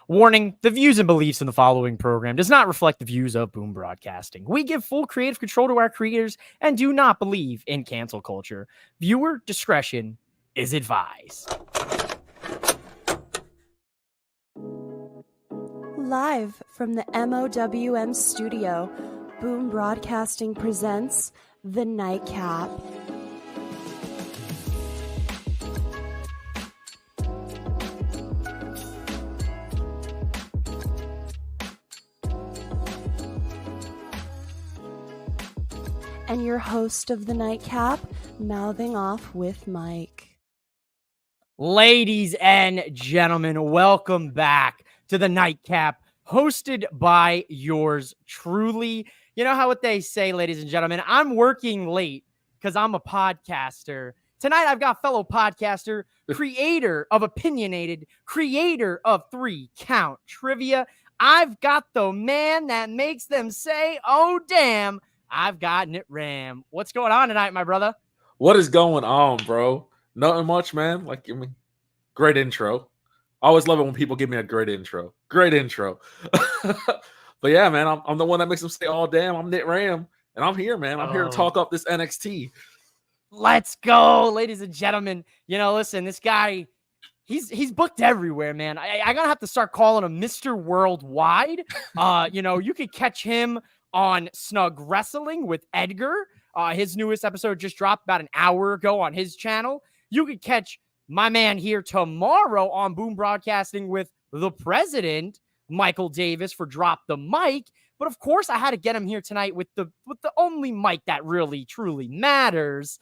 Warning, the views and beliefs in the following program does not reflect the views of Boom Broadcasting. We give full creative control to our creators and do not believe in cancel culture. Viewer discretion is advised. Live from the MOWM studio, Boom Broadcasting presents The Nightcap. And your host of The Nightcap, mouthing off with Mike. Ladies and gentlemen, welcome back to The Nightcap, hosted by yours truly. You know how what they say, ladies and gentlemen, I'm working late because I'm a podcaster. Tonight, I've got fellow podcaster, creator of Opinionated, creator of 3 Count Trivia. I've got the man that makes them say, oh, damn, I've got it, Ram. What's going on tonight, my brother? What is going on, bro? Nothing much, man. Great intro. I always love it when people give me a great intro. Great intro. But yeah, man, I'm the one that makes them say, oh, damn, I'm Nit Ram. And I'm here, man. I'm here to talk up this NXT. Let's go, ladies and gentlemen. You know, listen, this guy, he's booked everywhere, man. I gotta have to start calling him Mr. Worldwide. You know, you could catch him on Snug Wrestling with Edgar. His newest episode just dropped about an hour ago on his channel. You could catch my man here tomorrow on Boom Broadcasting with the president, Michael Davis, for Drop the Mic. But of course, I had to get him here tonight with the only mic that really, truly matters,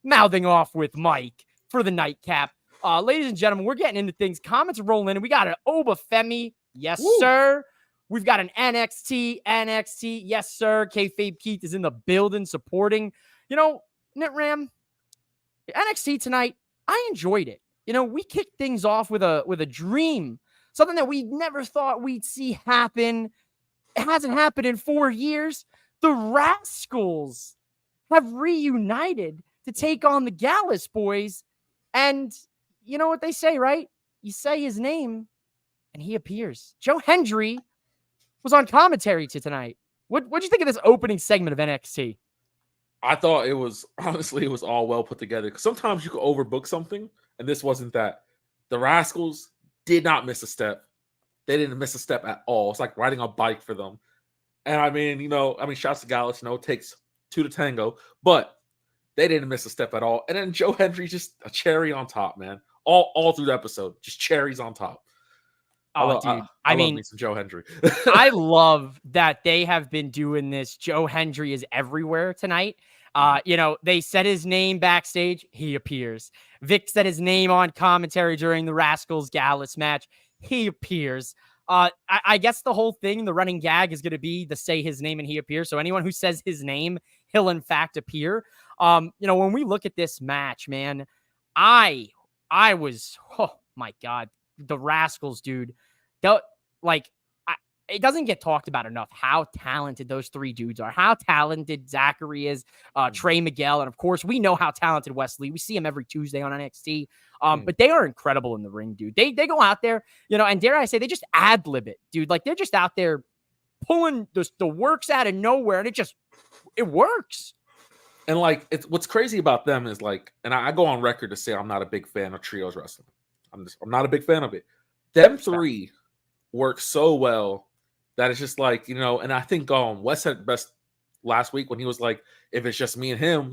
mouthing off with Mike for the Nightcap. Ladies and gentlemen, we're getting into things. Comments are rolling in. We got an Obafemi. Yes, Woo. Sir. We've got an NXT. Yes, sir. Kayfabe Keith is in the building supporting. You know, Nit Ram, NXT tonight, I enjoyed it. You know, we kicked things off with a dream, something that we never thought we'd see happen. It hasn't happened in 4 years. The Rascals have reunited to take on the Gallus boys. And you know what they say, right? You say his name and he appears. Joe Hendry was on commentary tonight. What'd you think of this opening segment of NXT? I thought it was all well put together. Because sometimes you can overbook something, and this wasn't that. The Rascals did not miss a step. They didn't miss a step at all. It's like riding a bike for them. And shouts to Gallus, it takes 2 to tango, but they didn't miss a step at all. And then Joe Hendry, just a cherry on top, man. All through the episode, just cherries on top. I mean, love me some Joe Hendry. I love that they have been doing this. Joe Hendry is everywhere tonight. They said his name backstage. He appears. Vic said his name on commentary during the Rascals Gallus match. He appears. I guess the whole thing, the running gag is going to be to say his name and he appears. So anyone who says his name, he'll in fact appear. When we look at this match, man, I was, oh my God, the Rascals, dude. It doesn't get talked about enough how talented those 3 dudes are, how talented Zachary is, Trey Miguel, and of course, we know how talented Wesley. We see him every Tuesday on NXT, but they are incredible in the ring, dude. They go out there, and dare I say, they just ad-lib it, dude. Like, they're just out there pulling the works out of nowhere, and it works. And, what's crazy about them is, and I go on record to say I'm not a big fan of trios wrestling. I'm not a big fan of it. Them 3 work so well that it's just and I think Wes said best last week when he was like, if it's just me and him,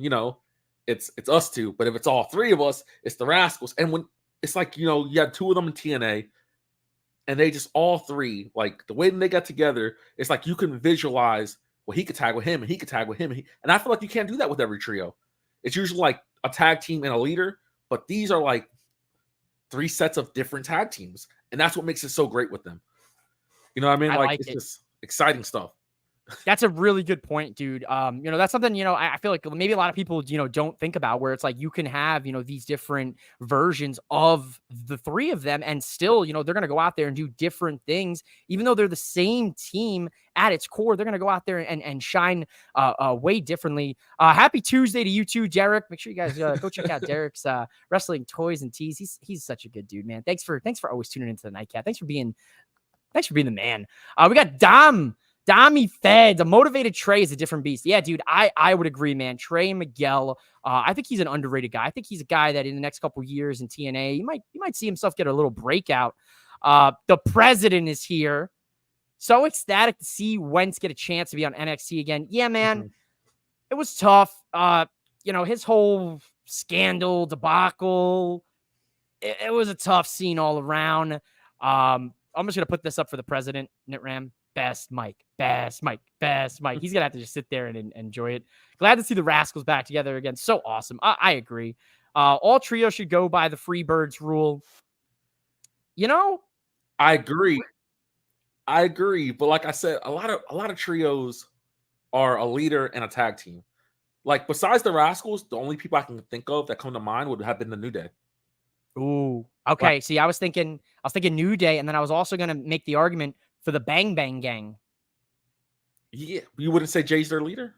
it's us 2. But if it's all 3 of us, it's the Rascals. And when it's you had 2 of them in TNA, and they just all 3, the way they got together, it's you can visualize, well, he could tag with him and he could tag with him. And I feel like you can't do that with every trio. It's usually a tag team and a leader, but these are 3 sets of different tag teams. And that's what makes it so great with them. You know what I mean? It's just exciting stuff. That's a really good point, dude. That's something, I feel like maybe a lot of people, don't think about, where it's you can have, these different versions of the 3 of them, and still, they're going to go out there and do different things, even though they're the same team at its core. They're going to go out there and shine way differently. Happy Tuesday to you too, Derek. Make sure you guys go check out Derek's Wrestling Toys and Tees. He's such a good dude, man. Thanks for always tuning into the Nightcap. Thanks for being Thanks for being the man. We got Dommy Feds. A motivated Trey is a different beast. Yeah, dude, I would agree, man. Trey Miguel, I think he's an underrated guy. I think he's a guy that in the next couple years in TNA, you might see himself get a little breakout. The president is here. So ecstatic to see Wentz get a chance to be on NXT again. Yeah, man, It was tough. His whole scandal debacle, it was a tough scene all around. I'm just going to put this up for the president, Nitram. Best Mike. He's going to have to just sit there and enjoy it. Glad to see the Rascals back together again. So awesome. I agree. All trios should go by the Freebirds rule. I agree. But like I said, a lot of trios are a leader and a tag team. Like besides the Rascals, the only people I can think of that come to mind would have been the New Day. Ooh. Okay. Like, see, I was thinking New Day, and then I was also going to make the argument for the Bang Bang Gang. Yeah, you wouldn't say Jay's their leader?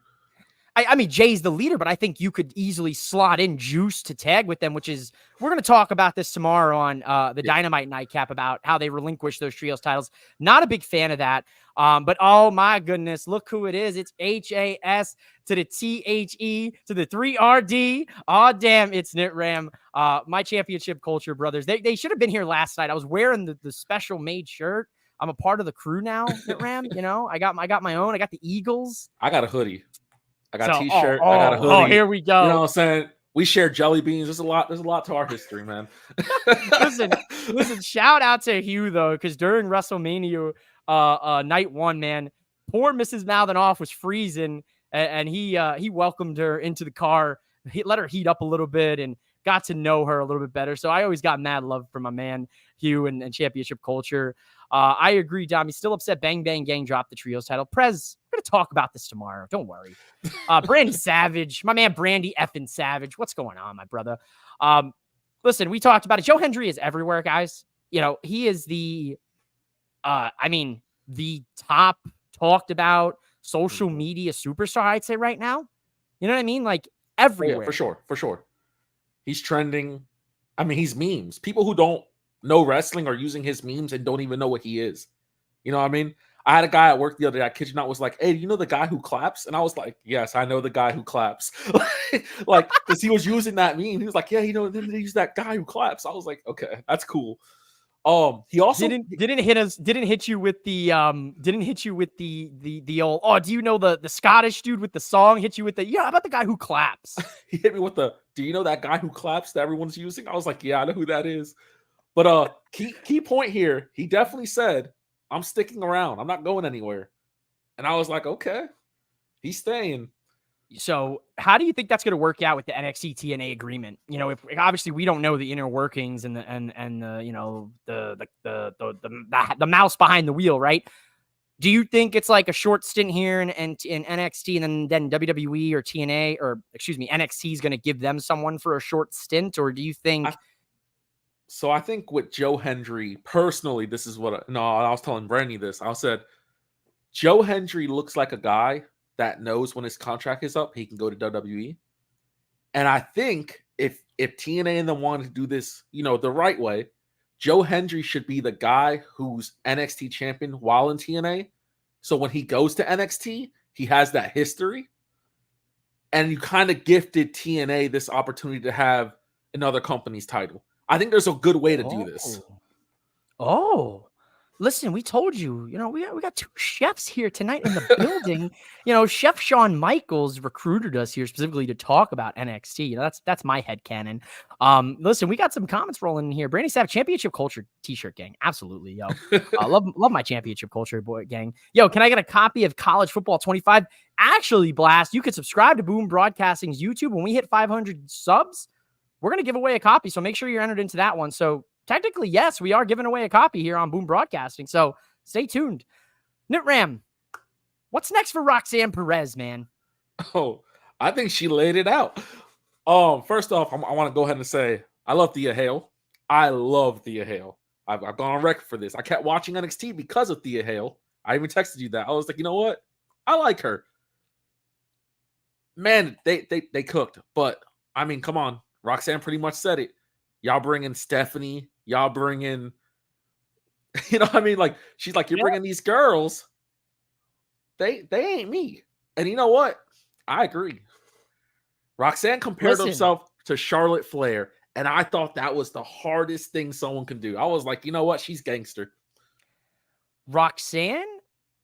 I mean, Jay's the leader, but I think you could easily slot in Juice to tag with them, which is, we're going to talk about this tomorrow on the Dynamite Nightcap about how they relinquish those trios titles. Not a big fan of that. But oh my goodness, look who it is. It's HAS to the THE to the 3RD. Oh, damn, it's Nitram. My championship culture brothers. They should have been here last night. I was wearing the special made shirt. I'm a part of the crew now, Nitram. I got my own. I got the Eagles. I got a hoodie. I got a t-shirt. I got a hoodie. Oh, here we go. You know what I'm saying? We share jelly beans. There's a lot to our history, man. listen, shout out to Hugh though, because during WrestleMania night 1, man, poor Mrs. Mouthing-Off was freezing, and he welcomed her into the car. He let her heat up a little bit and got to know her a little bit better. So I always got mad love for my man Hugh and championship culture. I agree, Dom. He's still upset Bang Bang Gang dropped the trios title. Prez, we're going to talk about this tomorrow. Don't worry. Brandy Savage, my man Brandy effing Savage. What's going on, my brother? Listen, we talked about it. Joe Hendry is everywhere, guys. He is the top talked about social media superstar, I'd say right now. You know what I mean? Like everywhere. Yeah, for sure. He's trending. I mean, he's memes. People who don't know wrestling are using his memes and don't even know what he is. You know what I mean? I had a guy at work the other day, I kid you not, was like, hey, do you know the guy who claps? And I was like, yes, I know the guy who claps. Like, because he was using that meme. He was like, yeah, they use that guy who claps. I was like, okay, that's cool. He also didn't hit you with the old, oh, do you know the Scottish dude with the song? Hit you with the, yeah, how about the guy who claps? He hit me with the, do you know that guy who claps that everyone's using? I was like, yeah, I know who that is. But key point here, he definitely said, I'm sticking around. I'm not going anywhere. And I was like, okay, he's staying. So how do you think that's going to work out with the NXT TNA agreement? If obviously we don't know the inner workings and the mouse behind the wheel, right? Do you think it's like a short stint here in NXT and then WWE or TNA or NXT is going to give them someone for a short stint? Or do you think... I think with Joe Hendry, personally, this is what I was telling Brandy this. I said, Joe Hendry looks like a guy that knows when his contract is up, he can go to WWE. And I think if TNA and them wanted to do this, the right way, Joe Hendry should be the guy who's NXT champion while in TNA. So when he goes to NXT, he has that history. And you kind of gifted TNA this opportunity to have another company's title. I think there's a good way to do this. Oh, listen, we told you, we got 2 chefs here tonight in the building. Chef Shawn Michaels recruited us here specifically to talk about NXT. That's my headcanon. Listen, we got some comments rolling in here. Brandy Savage, championship culture t-shirt gang. Absolutely, yo. Love my championship culture boy gang. Yo, can I get a copy of College Football 25? Actually, Blast, you could subscribe to Boom Broadcasting's YouTube. When we hit 500 subs, we're going to give away a copy, so make sure you're entered into that one. So technically, yes, we are giving away a copy here on Boom Broadcasting, so stay tuned. Nitram, what's next for Roxanne Perez, man? Oh, I think she laid it out. First off, I want to go ahead and say I love Thea Hale. I love Thea Hale. I've gone on record for this. I kept watching NXT because of Thea Hale. I even texted you that. I was like, you know what? I like her. Man, they cooked. But, I mean, come on. Roxanne pretty much said it. Y'all bring in Stephanie. Y'all bring in You know what I mean? Like, she's like, you're Yeah. bringing these girls. They ain't me. And you know what? I agree. Roxanne compared Listen, herself to Charlotte Flair, and I thought that was the hardest thing someone can do. I was like, you know what? She's gangster. Roxanne,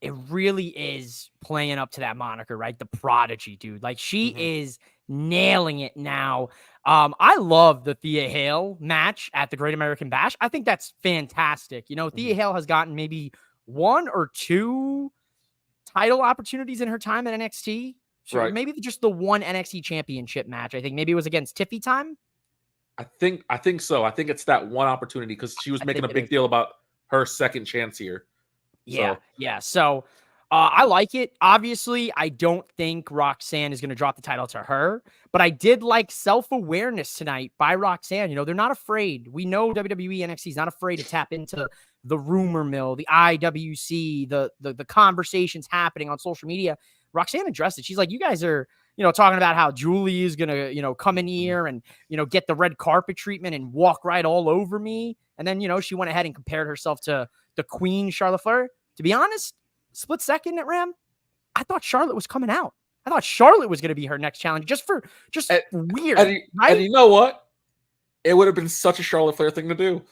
it really is playing up to that moniker, right? The prodigy, dude. Like she is nailing it now. I love the Thea Hale match at the Great American Bash. I think that's fantastic. You know, Thea Hale has gotten maybe 1 or 2 title opportunities in her time at NXT. Right. Maybe just the one NXT championship match. I think maybe it was against Tiffy time. I think so. I think it's that one opportunity because she was making a big deal about her second chance here. Yeah, So. yeah. So I like it. Obviously, I don't think Roxanne is going to drop the title to her, but I did like self-awareness tonight by Roxanne. You know, they're not afraid. We know WWE NXT is not afraid to tap into the rumor mill, the IWC, the conversations happening on social media. Roxanne addressed it. She's like, you guys are, you know, talking about how Julie is going to, you know, come in here and, you know, get the red carpet treatment and walk right all over me. And then, you know, she went ahead and compared herself to the Queen, Charlotte Flair. To be honest, split second at Ram, I thought Charlotte was coming out. I thought Charlotte was going to be her next challenge, just weird. Right? And you know what? It would have been such a Charlotte Flair thing to do.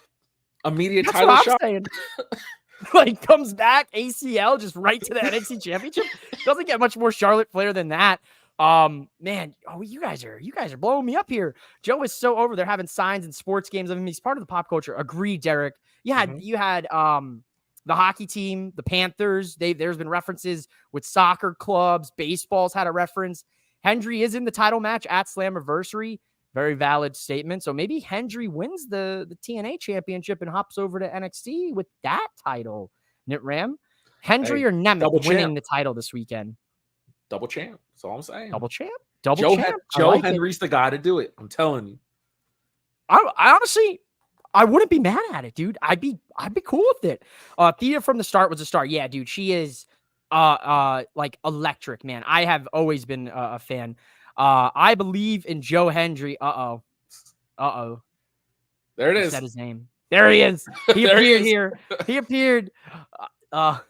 Immediate That's title what I'm shot. saying. Like comes back ACL just right to the NXT Championship. Doesn't get much more Charlotte Flair than that. Man, you guys are blowing me up here. Joe is so over there having signs and sports games of him. He's part of the pop culture. Agreed, Derek. You had the hockey team, the Panthers. There's been references with soccer clubs. Baseball's had a reference. Hendry is in the title match at Slammiversary. Very valid statement. So maybe Hendry wins the TNA championship and hops over to NXT with that title. Knit Ram. Hendry or Nemeth winning the title this weekend? Double champ. That's all I'm saying. Double champ. Joe Hendry's the guy to do it. I'm telling you. I honestly, I wouldn't be mad at it, dude. I'd be cool with it. Thea from the start was a star. Yeah, dude. She is like electric, man. I have always been a fan. I believe in Joe Hendry. Uh-oh. There it I is. said his name. There he is. He appeared here. He appeared. But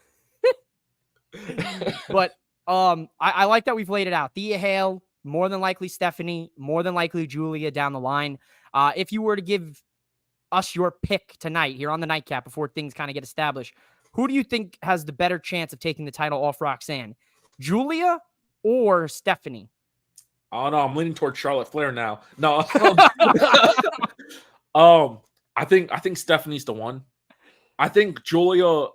I like that we've laid it out. Thea Hale, more than likely Stephanie, more than likely Julia down the line. If you were to give us your pick tonight here on the Nightcap before things kind of get established, who do you think has the better chance of taking the title off Roxanne? Julia or Stephanie? Oh no, I'm leaning towards Charlotte Flair now. No, I think Stephanie's the one. I think Julia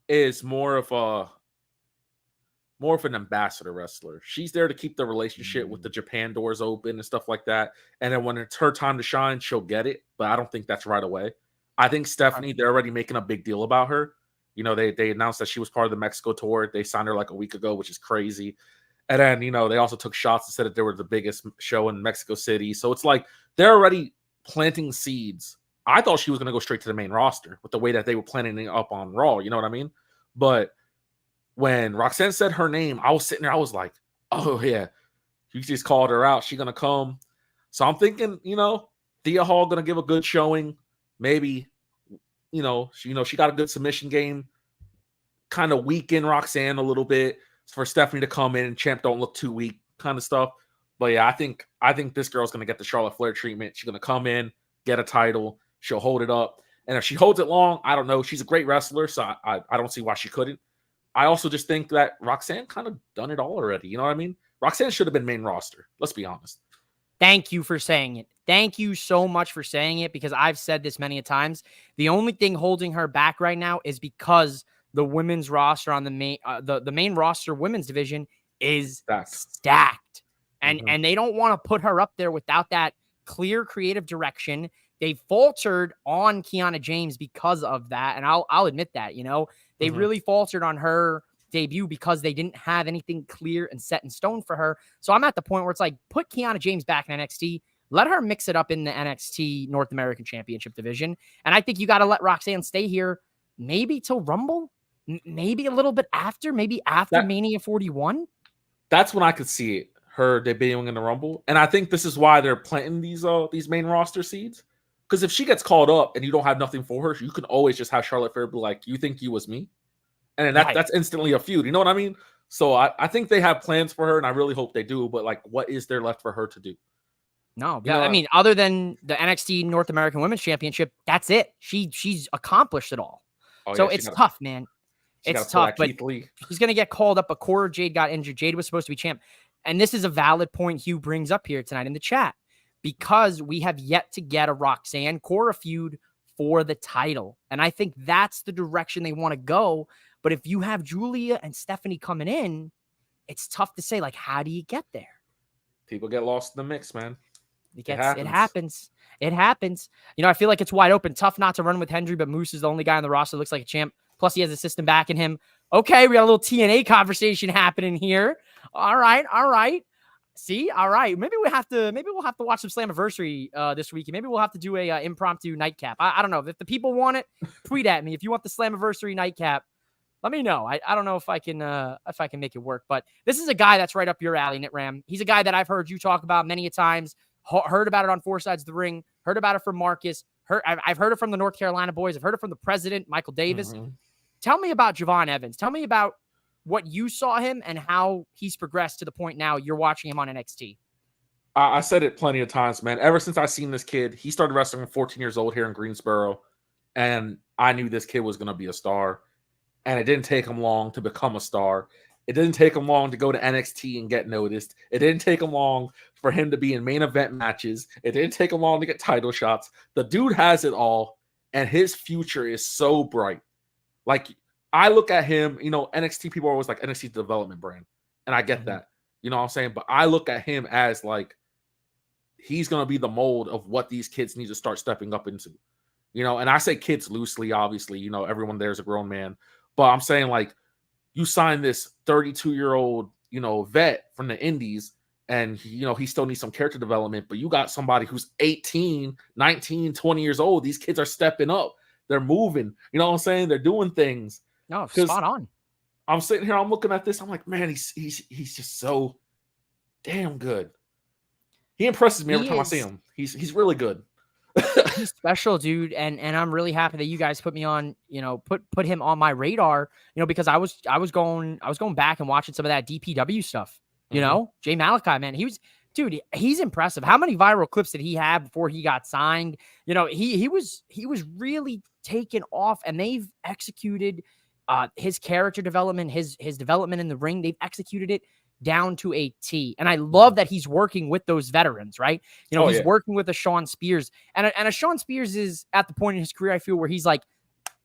is more of an ambassador wrestler. She's there to keep the relationship with the Japan doors open and stuff like that. And then when it's her time to shine, she'll get it. But I don't think that's right away. I think Stephanie, they're already making a big deal about her. You know, they announced that she was part of the Mexico tour. They signed her like a week ago, which is crazy. And then, you know, they also took shots and said that they were the biggest show in Mexico City. So it's like they're already planting seeds. I thought she was going to go straight to the main roster with the way that they were planning it up on Raw. You know what I mean? But when Roxanne said her name, I was sitting there. I was like, oh, yeah, you just called her out. She's going to come. So I'm thinking, you know, Thea Hall going to give a good showing. Maybe, she got a good submission game. Kind of weaken Roxanne a little bit for Stephanie to come in and champ don't look too weak kind of stuff. But yeah, I think this girl's going to get the Charlotte Flair treatment. She's going to come in, get a title. She'll hold it up. And if she holds it long, I don't know. She's a great wrestler, so I don't see why she couldn't. I also just think that Roxanne kind of done it all already. You know what I mean? Roxanne should have been main roster. Let's be honest. Thank you for saying it. Thank you so much for saying it, because I've said this many a times. The only thing holding her back right now is because the women's roster on the main roster women's division is stacked. And they don't want to put her up there without that clear creative direction. They faltered on Kiana James because of that. And I'll admit that, you know, they really faltered on her debut because they didn't have anything clear and set in stone for her. So I'm at the point where it's like, put Kiana James back in NXT, let her mix it up in the NXT North American Championship division. And I think you got to let Roxanne stay here maybe till Rumble, maybe a little bit after, maybe after Mania 41. That's when I could see it, her debuting in the Rumble. And I think this is why they're planting these main roster seeds, Because if she gets called up and you don't have nothing for her, you can always just have Charlotte Flair be like, "You think you was me?" And then that's instantly a feud. You know what I mean? So I think they have plans for her, and I really hope they do. But like, what is there left for her to do? No, I mean, other than the NXT North American Women's Championship, that's it. She's accomplished it all. So it's tough, man. It's tough, but she's going to get called up. But Cora Jade got injured. Jade was supposed to be champ. And this is a valid point Hugh brings up here tonight in the chat, because we have yet to get a Roxanne Cora feud for the title. And I think that's the direction they want to go. But if you have Julia and Stephanie coming in, it's tough to say, like, how do you get there? People get lost in the mix, man. It happens. You know, I feel like it's wide open. Tough not to run with Hendry, but Moose is the only guy on the roster that looks like a champ. Plus, he has a system backing him. Okay, we got a little TNA conversation happening here. All right. See, all right. Maybe we'll have to watch some Slammiversary this week. Maybe we'll have to do a impromptu nightcap. I don't know. If the people want it, tweet at me. If you want the Slammiversary nightcap, let me know. I don't know if I can make it work. But this is a guy that's right up your alley, Nitram. He's a guy that I've heard you talk about many a times. Heard about it on Four Sides of the Ring. Heard about it from Marcus. I've heard it from the North Carolina boys. I've heard it from the president, Michael Davis. Mm-hmm. Tell me about Javon Evans. Tell me about what you saw him and how he's progressed to the point now you're watching him on NXT. I said it plenty of times, man. Ever since I seen this kid, he started wrestling at 14 years old here in Greensboro, and I knew this kid was going to be a star. And it didn't take him long to become a star. It didn't take him long to go to NXT and get noticed. It didn't take him long for him to be in main event matches. It didn't take him long to get title shots. The dude has it all, and his future is so bright. Like, I look at him, you know, NXT people are always like NXT development brand, and I get that. You know what I'm saying? But I look at him as like, he's going to be the mold of what these kids need to start stepping up into. You know, and I say kids loosely, obviously. You know, everyone there is a grown man. But I'm saying, like, you sign this 32-year-old, you know, vet from the indies, and, you know, he still needs some character development, but you got somebody who's 18, 19, 20 years old. These kids are stepping up. They're moving. You know what I'm saying? They're doing things. No, spot on. I'm sitting here, I'm looking at this. I'm like, man, he's just so damn good. He impresses me every time I see him. He's really good. He's special, dude, and I'm really happy that you guys put me on, you know, put him on my radar, you know, because I was going back and watching some of that DPW stuff, you know, Jay Malachi, man, he's impressive. How many viral clips did he have before he got signed? You know, he was really taken off, and they've executed his character development, his development in the ring. They've executed it down to a T. And I love that he's working with those veterans, right? You know, he's working with a Sean Spears. And a Sean Spears is at the point in his career, I feel, where he's like,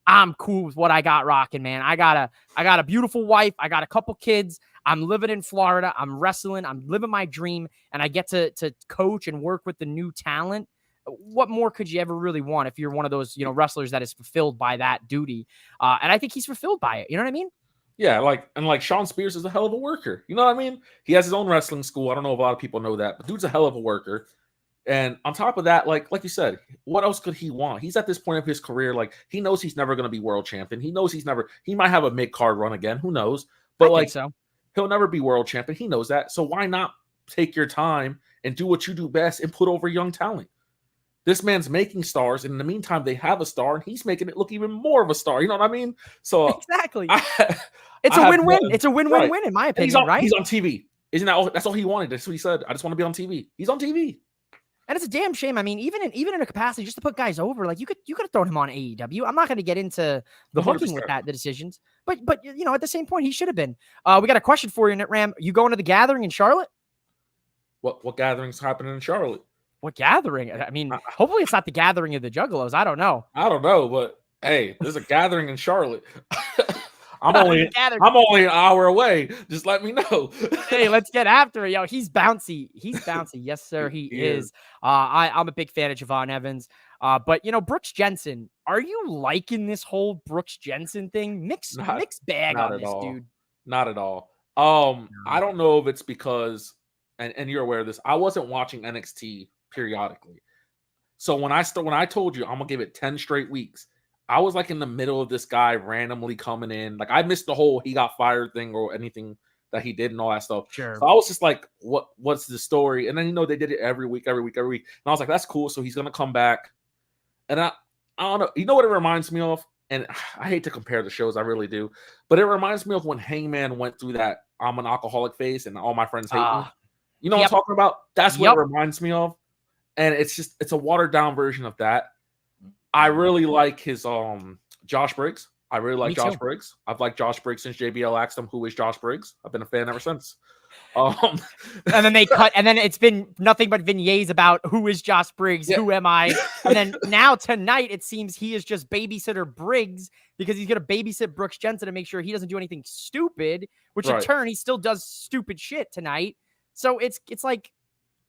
I'm cool with what I got rocking, man. I got a beautiful wife. I got a couple kids. I'm living in Florida. I'm wrestling. I'm living my dream. And I get to coach and work with the new talent. What more could you ever really want if you're one of those, you know, wrestlers that is fulfilled by that duty? And I think he's fulfilled by it. You know what I mean? Yeah, like Sean Spears is a hell of a worker. You know what I mean? He has his own wrestling school. I don't know if a lot of people know that, but dude's a hell of a worker. And on top of that, like you said, what else could he want? He's at this point of his career, like, he knows he's never going to be world champion. He knows he might have a mid-card run again. Who knows? But like, he'll never be world champion. He knows that. So why not take your time and do what you do best and put over young talent? This man's making stars, and in the meantime, they have a star, and he's making it look even more of a star. You know what I mean? So exactly, it's a win-win. It's a win-win-win, in my opinion. Right? He's on TV. Isn't that? That's all he wanted. That's what he said. I just want to be on TV. He's on TV, and it's a damn shame. I mean, even in a capacity just to put guys over, like you could have thrown him on AEW. I'm not going to get into the hooking with the decisions, but you know, at the same point, he should have been. We got a question for you, Nitram. You going to the gathering in Charlotte? What gatherings happening in Charlotte? What gathering? I mean, hopefully it's not the gathering of the Juggalos. I don't know, but hey, there's a gathering in Charlotte. I'm only an hour away. Just let me know. Hey, let's get after it, yo. He's bouncy. Yes, sir. He is. I'm a big fan of Javon Evans. But you know, Brooks Jensen. Are you liking this whole Brooks Jensen thing? Mixed bag on this dude. Not at all. I don't know if it's because, and you're aware of this, I wasn't watching NXT periodically. So when I told you I'm gonna give it 10 straight weeks, I was like in the middle of this guy randomly coming in. Like, I missed the whole he got fired thing or anything that he did and all that stuff. Sure. So I was just like, what's the story? And then, you know, they did it every week. And I was like, that's cool. So he's gonna come back. And I don't know. You know what it reminds me of? And I hate to compare the shows, I really do. But it reminds me of when Hangman went through that I'm an alcoholic phase and all my friends hate me. You know what I'm talking about? That's what it reminds me of. And it's a watered down version of that. I really like his Josh Briggs. I really like Josh Briggs. I've liked Josh Briggs since JBL asked him who is Josh Briggs. I've been a fan ever since. And then they cut, and then it's been nothing but vignettes about who is Josh Briggs, who am I? And then now tonight it seems he is just babysitter Briggs because he's gonna babysit Brooks Jensen to make sure he doesn't do anything stupid, which in turn he still does stupid shit tonight. So it's like,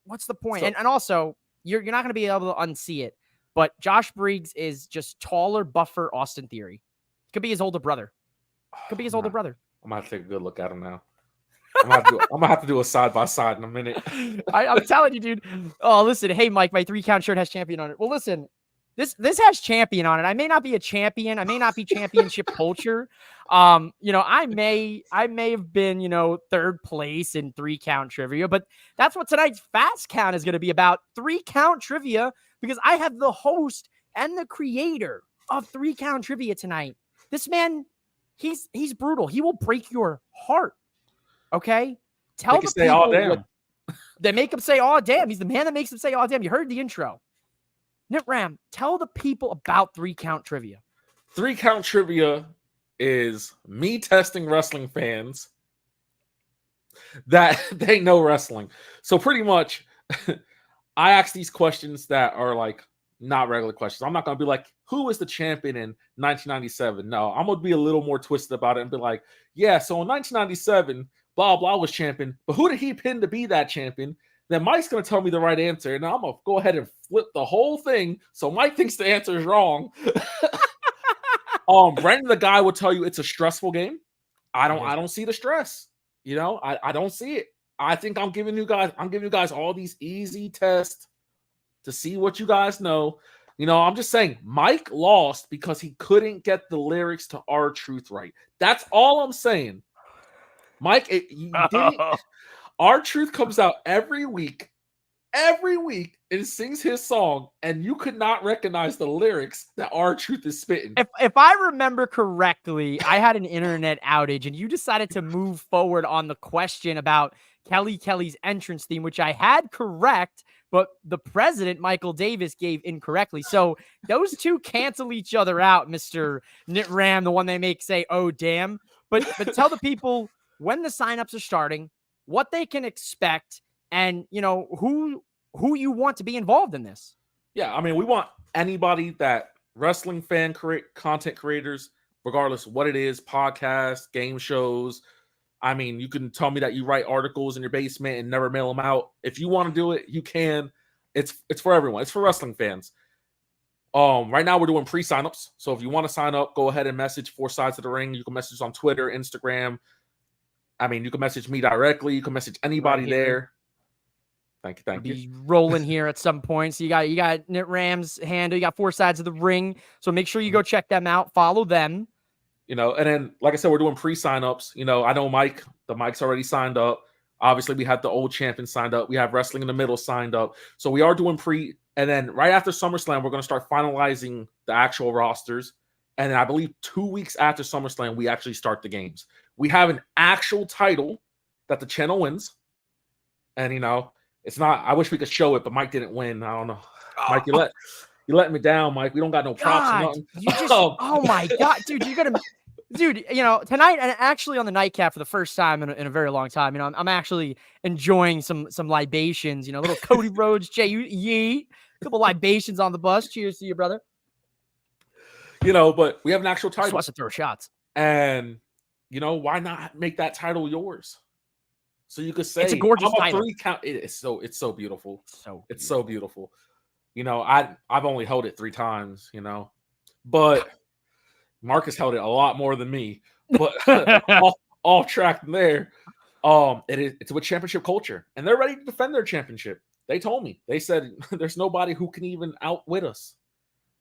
what's the point? And also you're not gonna be able to unsee it, but Josh Briggs is just taller, buffer Austin Theory. Could be his older brother. Could be his older brother. I'm gonna have to take a good look at him now. I'm gonna have to do a side by side in a minute. I'm telling you, dude. Oh, listen. Hey, Mike, my 3-count shirt has champion on it. Well, listen, this has champion on it. I may not be a champion. I may not be championship culture. I may have been, 3rd place in 3-count trivia, but that's what tonight's fast count is going to be about. 3-count trivia, because I have the host and the creator of 3-count trivia tonight. This man, he's brutal. He will break your heart. Okay? Tell the people "Oh damn." They make him say, "Oh damn." He's the man that makes him say, "Oh damn." You heard the intro. Nitram, tell the people about 3-count trivia. 3-count trivia is me testing wrestling fans that they know wrestling. So pretty much, I ask these questions that are like not regular questions. I'm not going to be like, who was the champion in 1997? No, I'm going to be a little more twisted about it and be like, yeah, so in 1997, blah, blah was champion, but who did he pin to be that champion? Then Mike's going to tell me the right answer, and I'm going to go ahead and flip the whole thing so Mike thinks the answer is wrong. Brandon, the guy, will tell you it's a stressful game. I don't see the stress. I don't see it. I think I'm giving you guys all these easy tests to see what you guys know. I'm just saying Mike lost because he couldn't get the lyrics to Our Truth right. That's all I'm saying. Mike, you didn't. Our Truth comes out every week, and sings his song, and you could not recognize the lyrics that Our Truth is spitting. If I remember correctly, I had an internet outage, and you decided to move forward on the question about Kelly's entrance theme, which I had correct, but the president, Michael Davis, gave incorrectly. So those two cancel each other out, Mr. Nitram, the one they make say, "Oh, damn." But tell the people when the signups are starting, what they can expect, and who you want to be involved in this. Yeah, I mean, we want anybody that wrestling fan content creators, regardless of what it is, podcasts, game shows. I mean, you can tell me that you write articles in your basement and never mail them out. If you want to do it, you can. It's for everyone. It's for wrestling fans. Right now we're doing pre-signups. So if you want to sign up, go ahead and message 4 Sides of the Ring. You can message us on Twitter, Instagram. I mean, you can message me directly. You can message anybody there. Thank you. Be rolling here at some point. So you got Nitram's handle. You got 4 Sides of the Ring. So make sure you go check them out. Follow them. And then, like I said, we're doing pre-signups. I know Mike. The Mike's already signed up. Obviously, we have the old champion signed up. We have Wrestling in the Middle signed up. So we are doing pre. And then right after SummerSlam, we're going to start finalizing the actual rosters. And then I believe 2 weeks after SummerSlam, we actually start the games. We have an actual title that the channel wins. And, it's not, I wish we could show it, but Mike didn't win. I don't know. Mike, you let me down, Mike. We don't got no props or nothing. You just, oh my God, dude, tonight, and actually on the nightcap for the first time in a very long time, I'm actually enjoying some libations, little Cody Rhodes, Jay Yeet, a couple libations on the bus. Cheers to you, brother. But we have an actual title. Just wants to throw shots. And, why not make that title yours? So you could say it's a gorgeous title. 3-count. It's so beautiful. It's so beautiful. I've only held it 3 times, but Marcus held it a lot more than me. But off track from there, it's with championship culture, and they're ready to defend their championship. They told me, they said there's nobody who can even outwit us.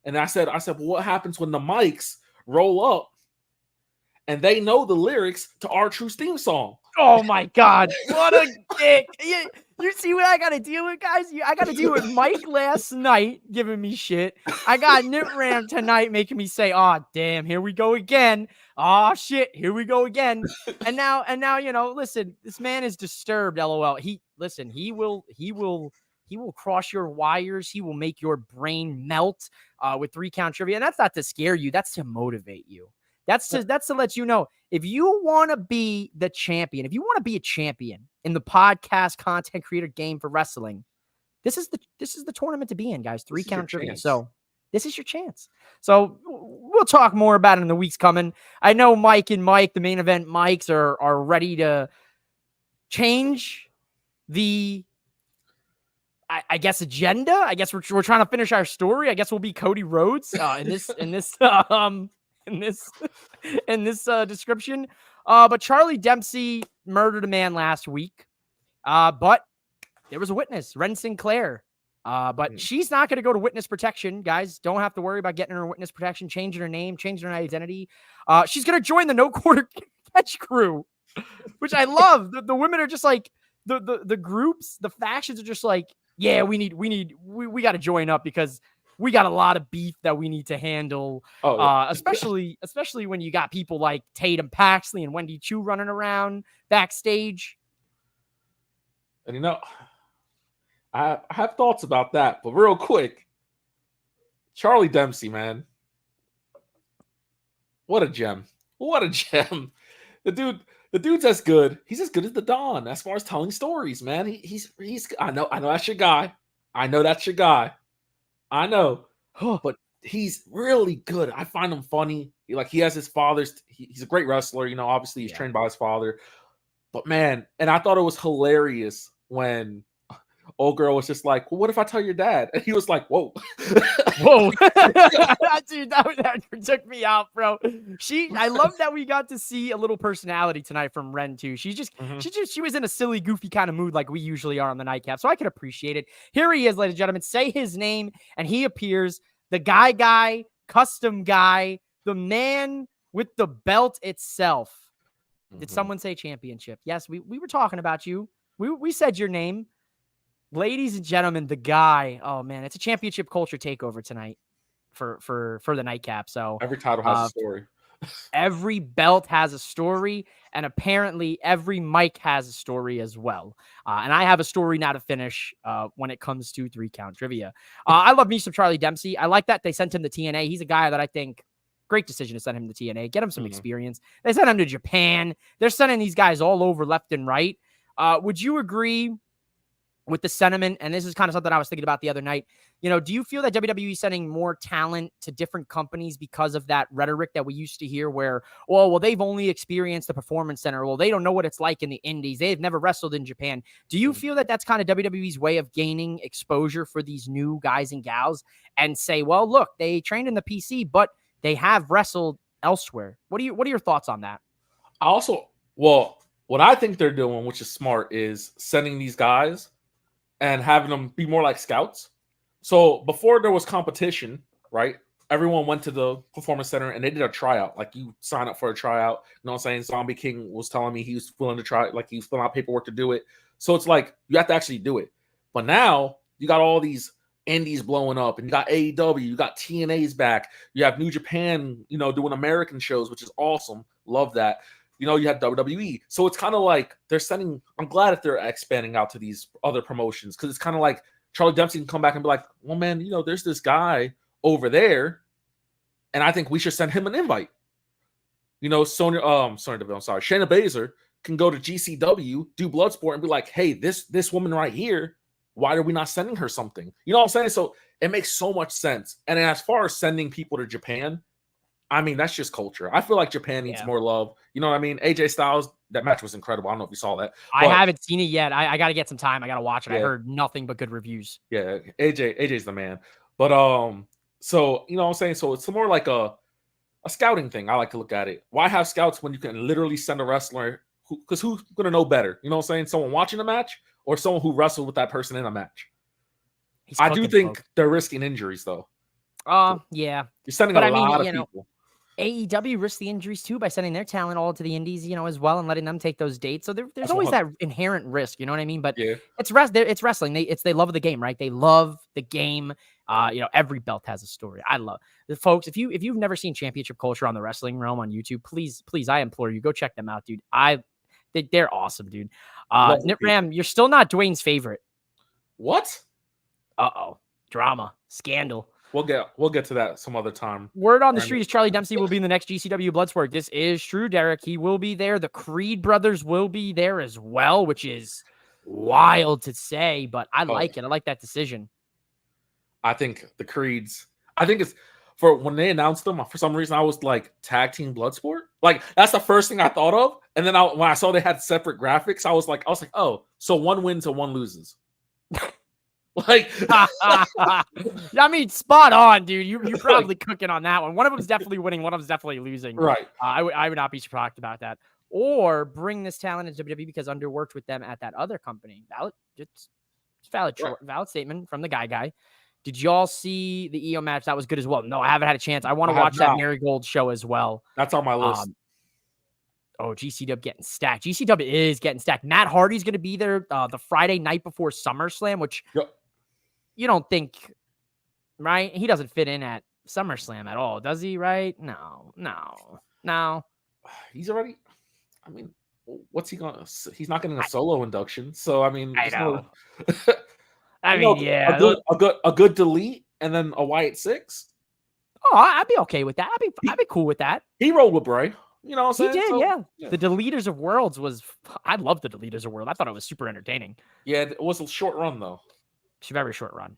And I said, well, what happens when the mics roll up and they know the lyrics to Our Truth theme song? Oh my God, what a dick. You see what I got to deal with, guys? I got to deal with Mike last night giving me shit. I got Nip Ram tonight making me say, "Oh, damn, here we go again. Oh shit, here we go again." And now, listen, this man is disturbed. LOL. He will cross your wires. He will make your brain melt with 3-count trivia. And that's not to scare you. That's to motivate you. That's to let you know, if you want to be the champion, if you want to be a champion in the podcast content creator game for wrestling, this is the tournament to be in, guys. 3-count trivia. Chance. So this is your chance. So we'll talk more about it in the weeks coming. I know Mike, the main event Mikes, are ready to change the, I guess, agenda. I guess we're trying to finish our story. I guess we'll be Cody Rhodes in this description. But Charlie Dempsey murdered a man last week. But there was a witness, Ren Sinclair. But she's not going to go to witness protection, guys. Don't have to worry about getting her witness protection, changing her name, changing her identity. She's going to join the No Quarter Catch crew, which I love. The women are just like, the groups, the factions are just like, yeah, we got to join up because we got a lot of beef that we need to handle. Especially when you got people like Tatum Paxley and Wendy Chu running around backstage. And I have thoughts about that, but real quick, Charlie Dempsey, man, what a gem! What a gem! The dude's as good. He's as good as the Don as far as telling stories, man. He's. I know that's your guy. I know that's your guy. I know, but he's really good. I find him funny. He has his father's. He's a great wrestler. Obviously he's trained by his father. But man, and I thought it was hilarious when old girl was just like, "Well, what if I tell your dad?" And he was like, "Whoa, whoa, dude, that took me out, bro." I love that we got to see a little personality tonight from Ren too. She was in a silly, goofy kind of mood like we usually are on the Nightcap, so I could appreciate it. Here he is, ladies and gentlemen. Say his name, and he appears. The guy, custom guy, the man with the belt itself. Did someone say championship? Yes, we were talking about you. We said your name. Ladies and gentlemen, the guy. Oh man, it's a championship culture takeover tonight for the Nightcap. So every title has a story. Every belt has a story, and apparently every mic has a story as well. And I have a story now to finish when it comes to 3-count trivia. I love me some Charlie Dempsey. I like that they sent him to TNA. He's a guy that I think great decision to send him to TNA. Get him some experience. They sent him to Japan. They're sending these guys all over left and right. Would you agree with the sentiment? And this is kind of something I was thinking about the other night. Do you feel that WWE is sending more talent to different companies because of that rhetoric that we used to hear where, well, they've only experienced the Performance Center. Well, they don't know what it's like in the indies. They've never wrestled in Japan. Do you feel that that's kind of WWE's way of gaining exposure for these new guys and gals and say, well, look, they trained in the PC, but they have wrestled elsewhere? What are your thoughts on that? What I think they're doing, which is smart, is sending these guys and having them be more like scouts. So before there was competition, right? Everyone went to the Performance Center and they did a tryout. Like you sign up for a tryout. You know what I'm saying? Zombie King was telling me he was willing to try, like he was filling out paperwork to do it. So it's like you have to actually do it. But now you got all these indies blowing up, and you got AEW, you got TNA's back, you have New Japan, doing American shows, which is awesome. Love that. You have WWE. So it's kind of like they're sending, I'm glad that they're expanding out to these other promotions, because it's kind of like Charlie Dempsey can come back and be like, well, man, there's this guy over there, and I think we should send him an invite. Sonya Deville, I'm sorry, Shayna Baszler can go to GCW, do Bloodsport, and be like, hey, this woman right here, why are we not sending her something? You know what I'm saying? So it makes so much sense. And as far as sending people to Japan, I mean, that's just culture. I feel like Japan needs more love. You know what I mean? AJ Styles, that match was incredible. I don't know if you saw that. I haven't seen it yet. I got to get some time. I got to watch it. I heard nothing but good reviews. Yeah, AJ's the man. But so you know what I'm saying? So it's more like a scouting thing. I like to look at it. Why have scouts when you can literally send a wrestler? Because who's gonna know better? You know what I'm saying? Someone watching a match or someone who wrestled with that person in a match. I do think they're risking injuries though. Yeah. You're sending a lot of people. AEW risks the injuries too by sending their talent all to the indies, as well, and letting them take those dates. So there's That's always 100. that inherent risk, you know what I mean? But Yeah. it's wrestling. They love the game, right? They love the game. Every belt has a story. I love the folks. If you've never seen Championship Culture on the Wrestling Realm on YouTube, please, I implore you, go check them out, dude. They're awesome, dude. Nit Ram, you're still not Dwayne's favorite. What? Drama, scandal. We'll get to that some other time. Word on the street is Charlie Dempsey will be in the next GCW Bloodsport. This is true, Derek. He will be there. The Creed brothers will be there as well, which is wild to say, but I like it. I like that decision. I think the Creeds. I think it's for when they announced them. For some reason, I was like tag team Bloodsport. Like that's the first thing I thought of. And then when I saw they had separate graphics, I was like, oh, so one wins and one loses. Like, I mean, spot on, dude. You're probably cooking on that one. One of them's definitely winning. One of them's definitely losing. Right. I would not be shocked about that. Or bring this talent into WWE because underworked with them at that other company. Valid statement from the guy. Did y'all see the EO match? That was good as well. No, I haven't had a chance. I want to watch that Marigold show as well. That's on my list. GCW getting stacked. GCW is getting stacked. Matt Hardy's going to be there the Friday night before SummerSlam, which you don't think, right? He doesn't fit in at SummerSlam at all, does he? Right? No. He's already. I mean, what's he gonna? He's not getting a solo induction, so I mean, I know. Yeah, a good delete, and then a Wyatt 6. Oh, I'd be okay with that. I'd be cool with that. He rolled with Bray. You know what I'm saying? He did, yeah. The Deleters of Worlds I love the Deleters of Worlds. I thought it was super entertaining. Yeah, it was a short run, though. Very short run.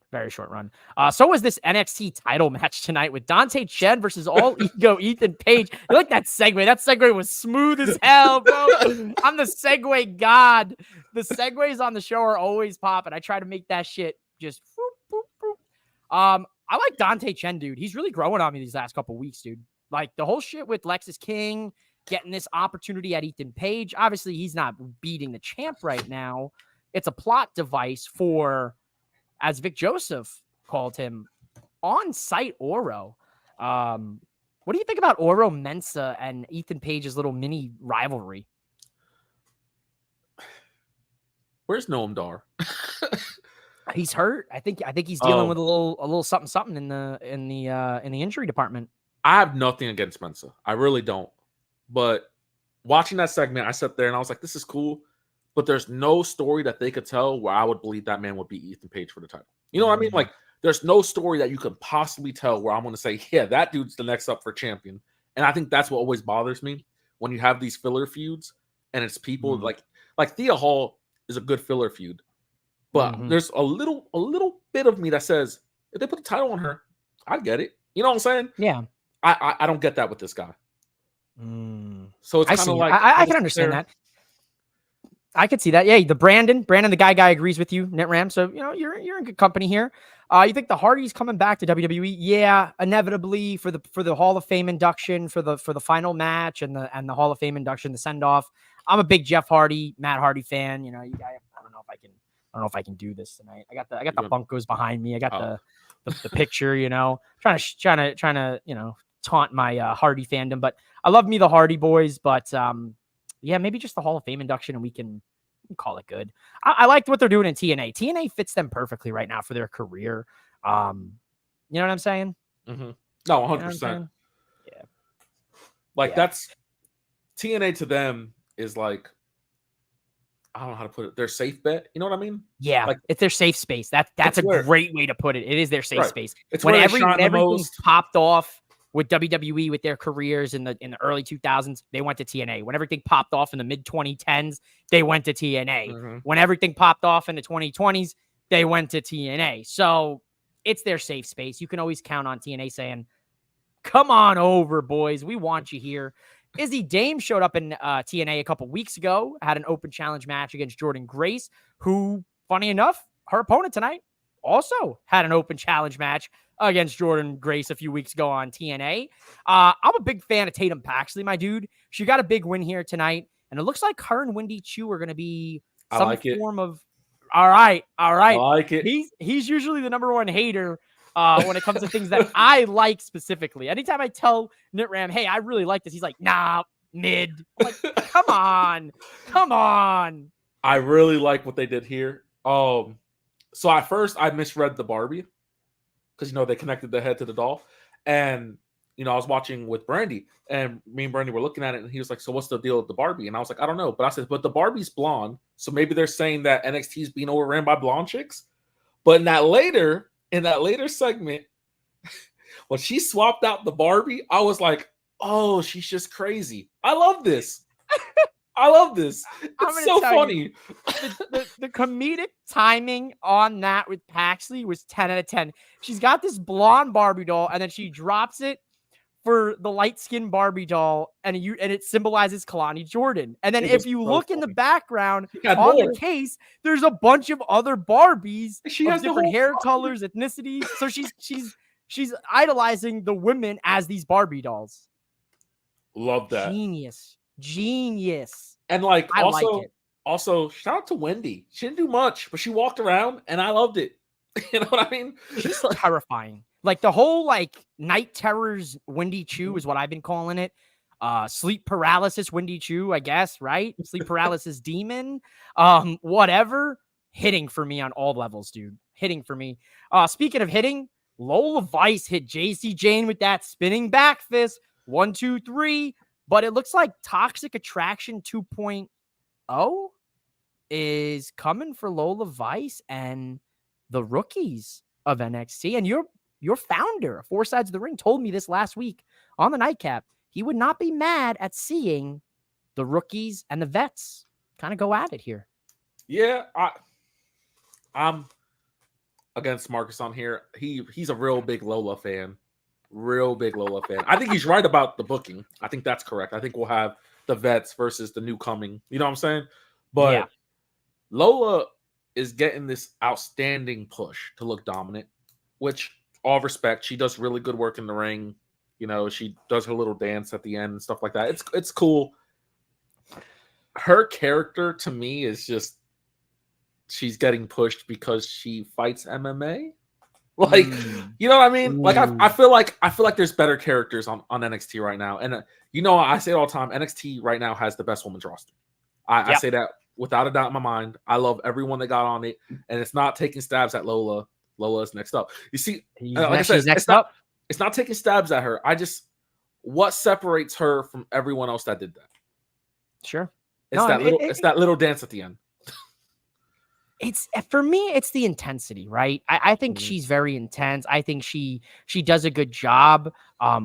So was this NXT title match tonight with Dante Chen versus All Ego Ethan Page. I like that segue. That segue was smooth as hell, bro. I'm the segue god. The segues on the show are always popping. I try to make that shit just boop, boop, boop. I like Dante Chen, dude. He's really growing on me these last couple weeks, dude. Like the whole shit with Lexis King getting this opportunity at Ethan Page. Obviously, he's not beating the champ right now. It's a plot device for, as Vic Joseph called him, on-site Oro. What do you think about Oro Mensah and Ethan Page's little mini rivalry? Where's Noam Dar? He's hurt. I think he's dealing with a little something in the injury department. I have nothing against Mensah. I really don't. But watching that segment, I sat there and I was like, this is cool. But there's no story that they could tell where I would believe that man would beat Ethan Page for the title. You know what I mean? Like, there's no story that you can possibly tell where I'm going to say, yeah, that dude's the next up for champion. And I think that's what always bothers me when you have these filler feuds and it's people like Thea Hall is a good filler feud. But there's a little bit of me that says, if they put the title on her, I'd get it. You know what I'm saying? Yeah. I don't get that with this guy. So it's kind of like I can understand that. I could see that. Yeah, the Brandon, the guy agrees with you, NetRam. So you're in good company here. You think the Hardys coming back to WWE? Yeah, inevitably for the Hall of Fame induction, for the final match and the Hall of Fame induction, the send off. I'm a big Jeff Hardy, Matt Hardy fan. I don't know if I can do this tonight. I got the Bunkos behind me. I got the picture. Trying to taunt my Hardy fandom, but I love me the Hardy boys. But yeah, maybe just the Hall of Fame induction and we can call it good. I liked what they're doing in TNA. TNA fits them perfectly right now for their career. You know what I'm saying? No, 100%. Yeah. That's TNA to them is like, I don't know how to put it. Their safe bet. You know what I mean? Yeah. It's their safe space. That's a great way to put it. It is their safe space. It's when where everything popped off with WWE with their careers in the early 2000s, they went to TNA. When everything popped off in the mid 2010s, they went to TNA. When everything popped off in the 2020s, they went to TNA. So it's their safe space. You can always count on TNA saying, come on over, boys. We want you here. Izzy Dame showed up in TNA a couple weeks ago, had an open challenge match against Jordan Grace, who, funny enough, her opponent tonight also had an open challenge match against Jordan Grace a few weeks ago on TNA. I'm a big fan of Tatum Paxley, my dude. She got a big win here tonight, and it looks like her and Wendy Chu are going to be some form of. All right. I like it. He's usually the number one hater when it comes to things that I like specifically. Anytime I tell Nitram, hey, I really like this, he's like, nah, mid. I'm like, come on. I really like what they did here. So at first I misread the Barbie because they connected the head to the doll, and I was watching with Brandy, and me and Brandy were looking at it, and he was like, "So what's the deal with the Barbie?" And I was like, "I don't know," but I said, "But the Barbie's blonde, so maybe they're saying that NXT is being overran by blonde chicks." But in that later segment, when she swapped out the Barbie, I was like, "Oh, she's just crazy." I love this. It's so funny. The comedic timing on that with Paxley was 10 out of 10. She's got this blonde Barbie doll, and then she drops it for the light-skinned Barbie doll, and it symbolizes Kalani Jordan. And then if you look in the background on the case, there's a bunch of other Barbies of different hair colors, ethnicities. So she's idolizing the women as these Barbie dolls. Love that. Genius. And also shout out to Wendy. She didn't do much, but she walked around and I loved it. You know what I mean? She's terrifying. Like the whole night terrors Wendy Chu is what I've been calling it. Sleep paralysis Wendy Chu, I guess, right? Sleep paralysis demon. Whatever. Hitting for me on all levels, dude. Hitting for me. Speaking of hitting, Lola Vice hit JC Jane with that spinning back fist. 1, 2, 3. But it looks like Toxic Attraction 2.0 is coming for Lola Vice and the rookies of NXT. And your founder of Four Sides of the Ring told me this last week on the Nightcap. He would not be mad at seeing the rookies and the vets kind of go at it here. Yeah, I'm against Marcus on here. He's a real big Lola fan. I think he's right about the booking. I think that's correct. I think we'll have the vets versus the new coming. You know what I'm saying? But yeah. Lola is getting this outstanding push to look dominant, which all respect. She does really good work in the ring. She does her little dance at the end and stuff like that. It's cool. Her character to me is just she's getting pushed because she fights MMA. You know what I mean? Like I feel like there's better characters on NXT right now. And I say it all the time, NXT right now has the best women's roster. I say that without a doubt in my mind. I love everyone that got on it, and it's not taking stabs at Lola. Lola is next up. You see, like I said, it's not taking stabs at her. What separates her from everyone else that did that? Sure. It's that little dance at the end. For me, it's the intensity, right? I think she's very intense. I think she does a good job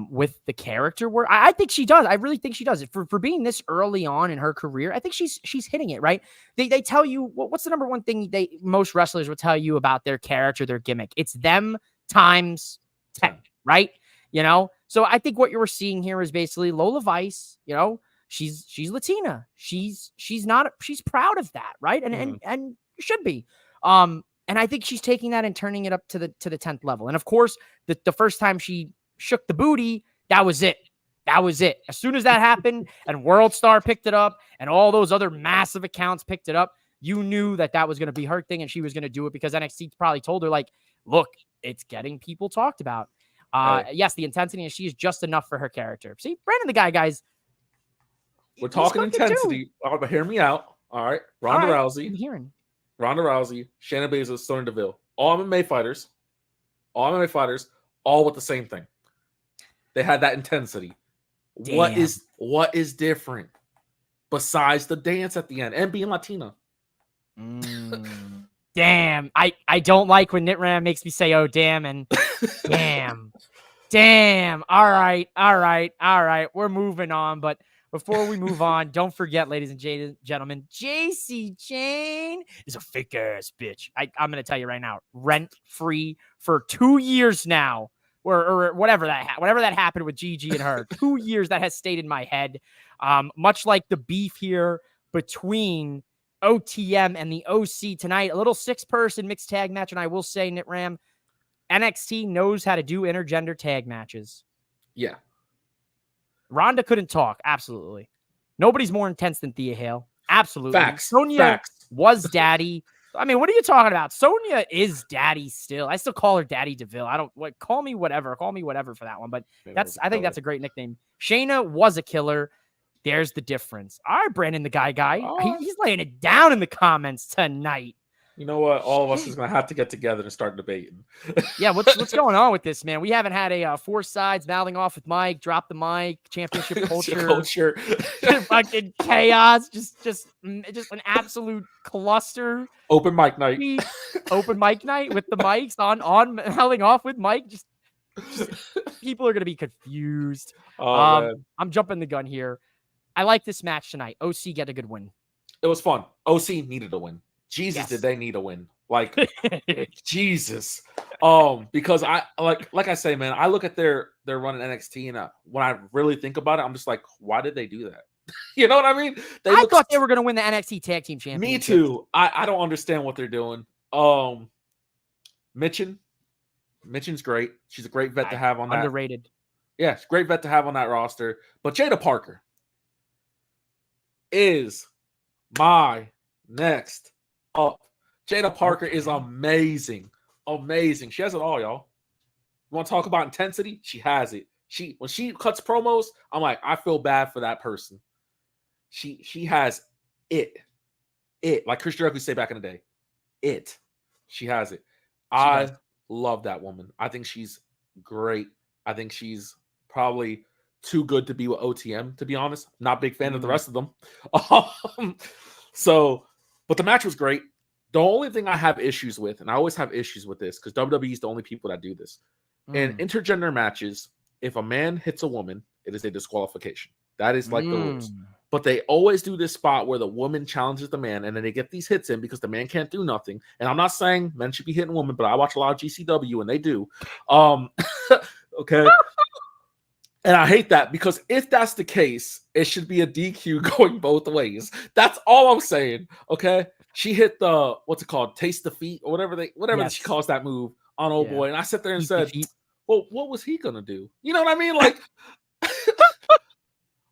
with the character work. I think she does. I really think she does it for being this early on in her career. I think she's hitting it, right? They tell you what's the number one thing most wrestlers will tell you about their character, their gimmick. It's them times 10, right? So I think what you're seeing here is basically Lola Vice. She's Latina. She's proud of that, right? And you should be. And I think she's taking that and turning it up to the 10th level. And of course, the first time she shook the booty, that was it. As soon as that happened and World Star picked it up and all those other massive accounts picked it up, you knew that was going to be her thing and she was going to do it because NXT probably told her, look, it's getting people talked about. Yes, the intensity, and she is just enough for her character. See, Brandon the guys. We're talking intensity. But hear me out. All right. Ronda Rousey. I'm hearing. Ronda Rousey, Shayna Baszler, Sonya Deville. All MMA fighters, all with the same thing. They had that intensity. Damn. What is different besides the dance at the end and being Latina? Damn. I don't like when Nitram makes me say, oh, damn, and damn. All right. We're moving on, but before we move on, don't forget, ladies and gentlemen, JC Jane is a fake ass bitch. I'm going to tell you right now, rent free for 2 years now, or whatever that happened with Gigi and her. 2 years that has stayed in my head. Much like the beef here between OTM and the OC tonight, a little 6-person mixed tag match, and I will say, Nitram, NXT knows how to do intergender tag matches. Yeah. Ronda couldn't talk. Absolutely. Nobody's more intense than Thea Hale. Absolutely. Facts. Sonya was daddy. I mean, what are you talking about? Sonya is daddy still. I still call her Daddy DeVille. I don't call me whatever. Call me whatever for that one. But I think that's a great nickname. Shayna was a killer. There's the difference. All right, Brandon, the guy. He's laying it down in the comments tonight. You know what? All of us is gonna have to get together and start debating. Yeah, what's going on with this, man? We haven't had a four sides mouthing off with Mike, drop the mic, championship culture, fucking chaos, just an absolute cluster. Open mic night, open mic night with the mics on mouthing off with Mike. Just people are gonna be confused. I'm jumping the gun here. I like this match tonight. OC get a good win. It was fun. OC needed a win. Jesus, yes. Did they need a win? Like, Jesus. Because I like I say, man, I look at their run in NXT, and when I really think about it, I'm just like, why did they do that? You know what I mean? I thought they were going to win the NXT Tag Team Championship. Me too. I don't understand what they're doing. Mitchen's great. She's a great vet to have on that. Underrated. Yeah, great vet to have on that roster. But Jada Parker is my next up. Jada Parker is amazing. Amazing. She has it all, y'all. You want to talk about intensity? She has it. When she cuts promos, I'm like, I feel bad for that person. She has it. Like Chris Jericho say back in the day. She has it. I love that woman. I think she's great. I think she's probably too good to be with OTM, to be honest. Not a big fan of the rest of them. But the match was great. The only thing I have issues with, and I always have issues with this, because WWE is the only people that do this. In intergender matches, if a man hits a woman, it is a disqualification. That is like the rules. But they always do this spot where the woman challenges the man, and then they get these hits in because the man can't do nothing. And I'm not saying men should be hitting women, but I watch a lot of GCW, and they do. Okay. And I hate that, because if that's the case, it should be a DQ going both ways. That's all I'm saying. Okay. She hit the, what's it called? Taste the feet or whatever she calls that move on old boy. And I sat there and said, well, what was he going to do? You know what I mean? Like,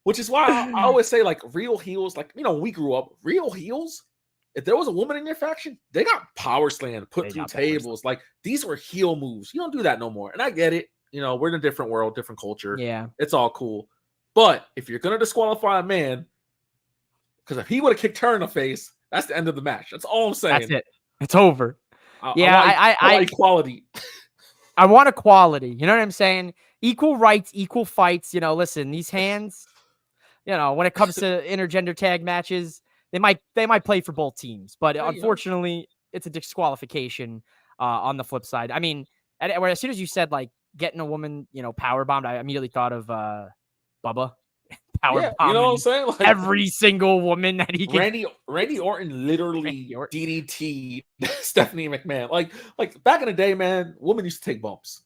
which is why I always say, like, real heels, like, when we grew up, real heels, if there was a woman in your faction, they got power slammed, put through tables. Like, these were heel moves. You don't do that no more. And I get it. We're in a different world, different culture. Yeah. It's all cool. But if you're going to disqualify a man, because if he would have kicked her in the face, that's the end of the match. That's all I'm saying. That's it. It's over. I want equality. I want equality. You know what I'm saying? Equal rights, equal fights. Listen, these hands, when it comes to intergender tag matches, they might play for both teams. But unfortunately, it's a disqualification on the flip side. I mean, as soon as you said, like, getting a woman, power bombed, I immediately thought of Bubba. Power bomb. You know what I'm saying? Like, every single woman that he can. Randy Orton literally DDT Stephanie McMahon. Like back in the day, man, women used to take bumps.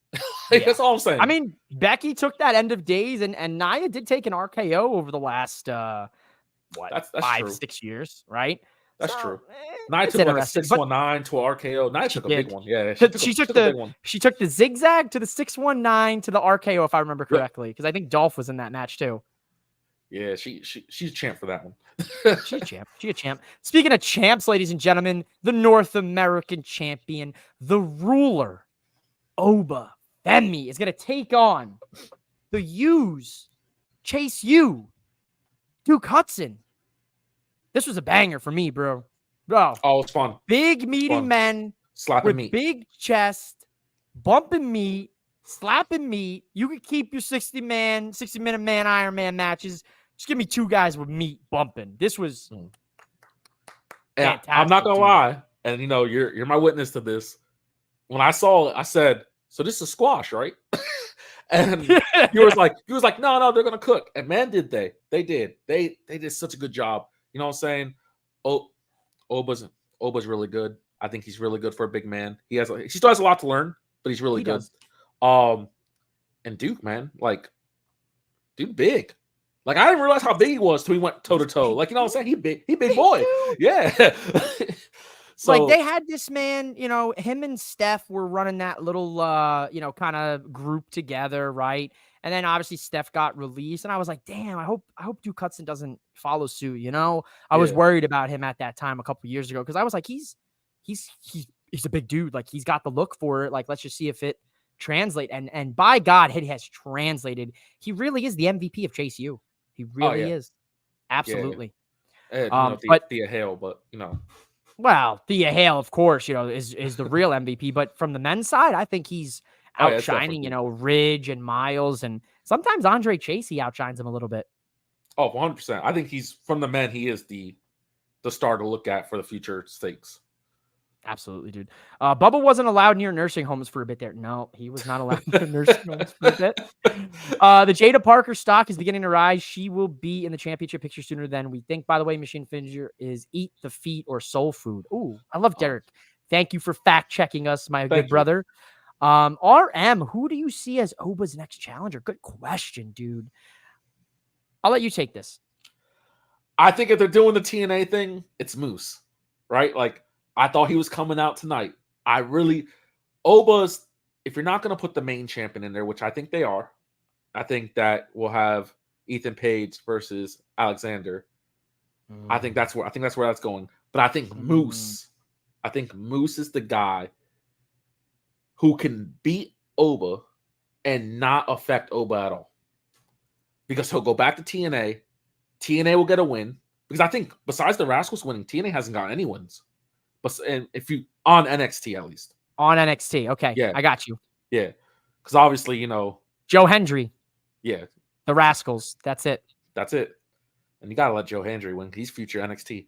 That's all I'm saying. I mean, Becky took that end of days, and Nia did take an RKO over the last that's 5-6 years, right? That's true. Nia took like a 619 to an RKO. Nia took a big one. Yeah, she took the big one. She took the zigzag to the 619 to the RKO, if I remember correctly, because I think Dolph was in that match too. Yeah, she's a champ for that one. She's a champ. Speaking of champs, ladies and gentlemen, the North American champion, the ruler, Oba Femi, is going to take on the Chase U, Duke Hudson. This was a banger for me, bro. Oh, it's fun. Big meaty men slapping with meat, big chest, bumping meat, slapping meat. You could keep your 60-minute man Iron Man matches. Just give me two guys with meat bumping. This was fantastic. I'm not gonna lie, and you're my witness to this. When I saw it, I said, "So this is squash, right?" And he was like, "No, they're gonna cook." And man, did they? They did. They did such a good job. You know what I'm saying? Oba's really good. I think he's really good for a big man. He still has a lot to learn, but he's really good. And Duke, man, like, dude, big. Like, I didn't realize how big he was till he went toe to toe. Like, you know what I'm saying? He big boy. Yeah. So, like, they had this man, him and Steph were running that little, kind of group together, right? And then obviously Steph got released, and I was like, damn, I hope Duke Hudson doesn't follow suit. I was worried about him at that time a couple years ago, because I was like, he's he's a big dude. Like, he's got the look for it. Like, let's just see if it translate. And by God, it has translated. He really is the MVP of Chase U. He really is. Absolutely. But Thea Hale, but well, Thea Hale, of course, is the real MVP. But from the men's side, I think he's outshining, Ridge and Miles, and sometimes Andre Chase, he outshines him a little bit. Oh, 100%. I think he's from the men. He is the star to look at for the future stakes. Absolutely, dude. Bubba wasn't allowed near nursing homes for a bit there. No, he was not allowed near nursing homes for a bit. The Jada Parker stock is beginning to rise. She will be in the championship picture sooner than we think. By the way, Machine Finger is Eat the Feet or Soul Food. Ooh, I love Derek. Thank you for fact checking us, my good brother. RM, who do you see as Oba's next challenger? Good question, dude. I'll let you take this. I think if they're doing the TNA thing, it's Moose, right? Like, I thought he was coming out tonight. Oba's, if you're not going to put the main champion in there, which I think they are, I think that we'll have Ethan Page versus Alexander. I think that's where that's going. But I think Moose is the guy who can beat Oba and not affect Oba at all. Because he'll go back to TNA. TNA will get a win. Because I think besides the Rascals winning, TNA hasn't gotten any wins. But if you on NXT at least. On NXT. Okay. Yeah. I got you. Yeah. Because obviously, Joe Hendry. Yeah. The Rascals. That's it. And you gotta let Joe Hendry win. He's future NXT.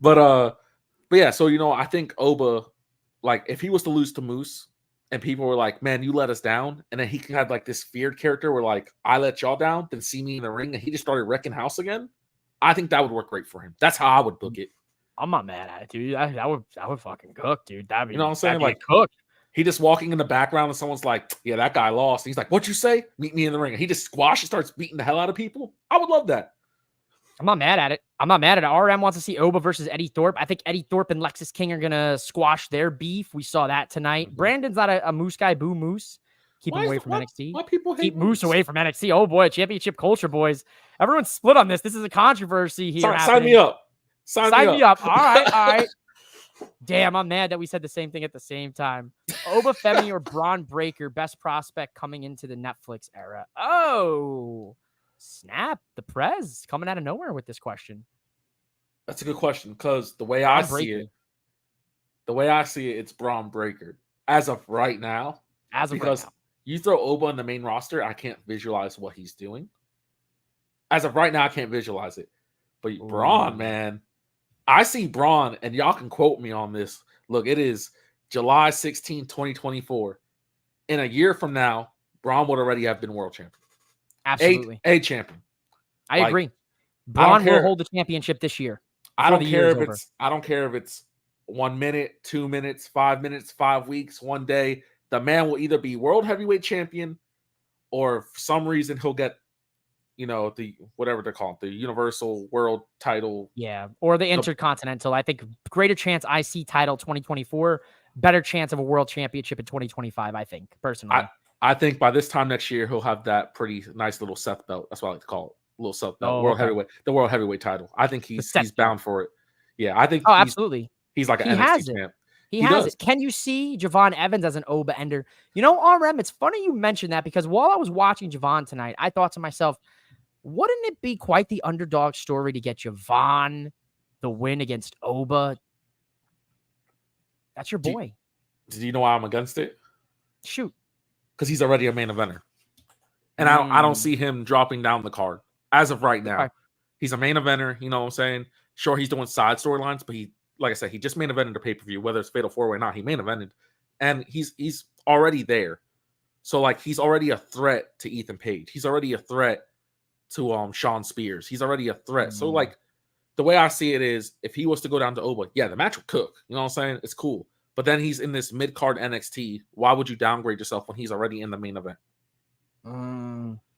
But yeah, so I think Oba, like, if he was to lose to Moose and people were like, man, you let us down, and then he had like this feared character where like, I let y'all down, then see me in the ring and he just started wrecking house again, I think that would work great for him. That's how I would book it. I'm not mad at it, dude. That would fucking cook, dude. That'd be, you know what I'm saying? Like, cook. He just walking in the background and someone's like, yeah, that guy lost. And he's like, what'd you say? Meet me in the ring. And he just squashes, starts beating the hell out of people. I would love that. I'm not mad at it. RM wants to see Oba versus Eddie Thorpe. I think Eddie Thorpe and Lexus King are going to squash their beef. We saw that tonight. Mm-hmm. Brandon's not a Moose guy. Boo Moose. Keep him away from NXT. Why people hate Keep Moose away from NXT. Oh, boy. Championship culture, boys. Everyone's split on this. This is a controversy here. Sign me up. Sign me up. All right. Damn, I'm mad that we said the same thing at the same time. Oba Femi or Braun Breaker, best prospect coming into the Netflix era. Oh, snap. The Prez coming out of nowhere with this question. That's a good question because the way I see it, it's Braun Breaker. As of right now. You throw Oba in the main roster, I can't visualize what he's doing. As of right now, I can't visualize it. But Braun, man. I see Braun, and y'all can quote me on this. Look, it is July 16, 2024. In a year from now, Braun would already have been world champion. Absolutely. A champion. I agree. Braun will hold the championship this year. I don't care if it's 1 minute, 2 minutes, 5 minutes, 5 weeks, 1 day. The man will either be world heavyweight champion or for some reason he'll get the whatever they're called, the Universal World title. Yeah, or the Intercontinental. I think greater chance IC title 2024, better chance of a world championship in 2025, I think, personally. I think by this time next year, he'll have that pretty nice little Seth belt. That's what I like to call it. Little Seth belt, the world heavyweight title. I think he's bound for it. Yeah, I think absolutely. He's like an NXT champ. He has it. Can you see Javon Evans as an Oba ender? RM, it's funny you mentioned that because while I was watching Javon tonight, I thought to myself, wouldn't it be quite the underdog story to get Javon the win against Oba? That's your boy. Do you know why I'm against it? Shoot. Because he's already a main eventer. And I don't see him dropping down the card as of right now. Okay. He's a main eventer. You know what I'm saying? Sure, he's doing side storylines, but like I said, he just main evented the pay-per-view, whether it's Fatal 4-Way or not. He main evented. And he's already there. So, like, he's already a threat to Ethan Page. He's already a threat to Sean Spears. He's already a threat. So, like, the way I see it is, if he was to go down to Oba, yeah, the match will cook. You know what I'm saying? It's cool. But then he's in this mid-card NXT. Why would you downgrade yourself when he's already in the main event?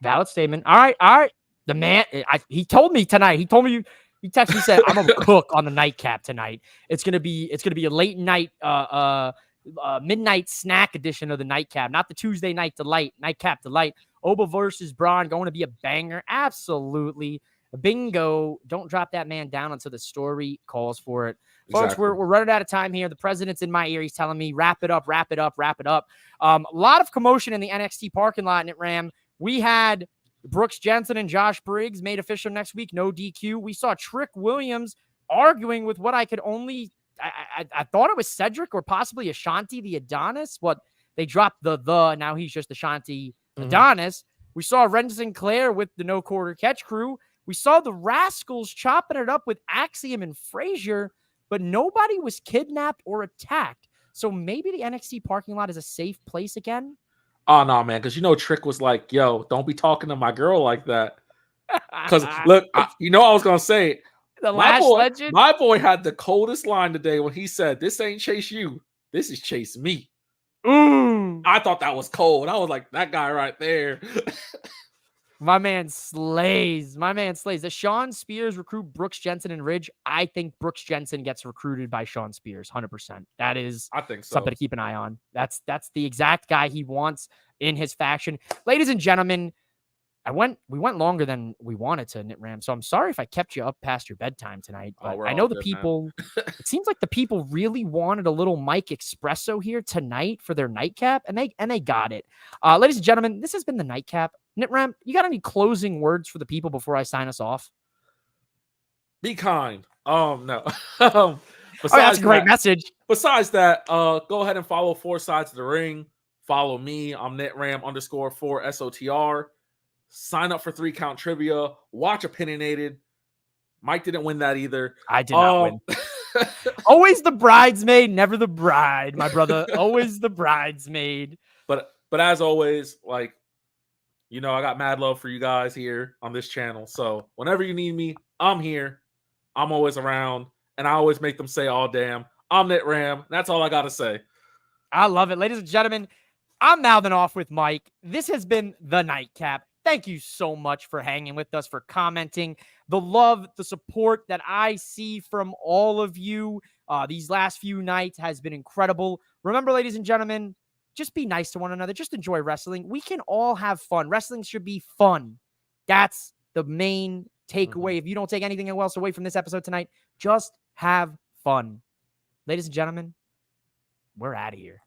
Valid statement. All right. The man, he told me tonight. He told me, he texted me, said, I'm going to cook on the nightcap tonight. It's going to be a late night, midnight snack edition of the nightcap, not the Tuesday night delight, nightcap delight. Oba versus Braun going to be a banger. Absolutely. Bingo. Don't drop that man down until the story calls for it. Folks, Exactly. we're running out of time here. The president's in my ear. He's telling me, wrap it up, wrap it up, wrap it up. A lot of commotion in the NXT parking lot, Nit Ram. We had Brooks Jensen and Josh Briggs made official next week. No DQ. We saw Trick Williams arguing with what I could only... I thought it was Cedric or possibly Ashanti, the Adonis. What they dropped now he's just Ashanti Adonis. We saw Ren Sinclair with the No Quarter Catch crew. We saw the Rascals chopping it up with Axiom and Frazier, but nobody was kidnapped or attacked. So maybe the NXT parking lot is a safe place again. Oh no, man, because Trick was like, "Yo, don't be talking to my girl like that." Because look, I was gonna say. Legend. My boy had the coldest line today when he said, "This ain't chase you. This is chase me." I thought that was cold. I was like, that guy right there. My man slays. Does Sean Spears recruit Brooks Jensen and Ridge? I think Brooks Jensen gets recruited by Sean Spears, 100%. That is I think so. Something to keep an eye on. That's the exact guy he wants in his faction. Ladies and gentlemen, we went longer than we wanted to, Nit Ram. So I'm sorry if I kept you up past your bedtime tonight. But I know the people, it seems like the people really wanted a little Mike Espresso here tonight for their nightcap, and they got it. Ladies and gentlemen, this has been the nightcap. Nit Ram, you got any closing words for the people before I sign us off? Be kind. No. That's a great message. Besides that, go ahead and follow Four Sides of the Ring. Follow me. I'm NetRam_4SOTR. Sign up for 3 Count Trivia. Watch Opinionated. Mike didn't win that either. I did not win. Always the bridesmaid, never the bride, my brother. Always the bridesmaid. But as always, I got mad love for you guys here on this channel. So whenever you need me, I'm here. I'm always around. And I always make them say, "Oh, damn, I'm Nit Ram." That's all I got to say. I love it. Ladies and gentlemen, I'm mouthing off with Mike. This has been the Nightcap. Thank you so much for hanging with us, for commenting. The love, the support that I see from all of you these last few nights has been incredible. Remember, ladies and gentlemen, just be nice to one another. Just enjoy wrestling. We can all have fun. Wrestling should be fun. That's the main takeaway. If you don't take anything else away from this episode tonight, just have fun. Ladies and gentlemen, we're out of here.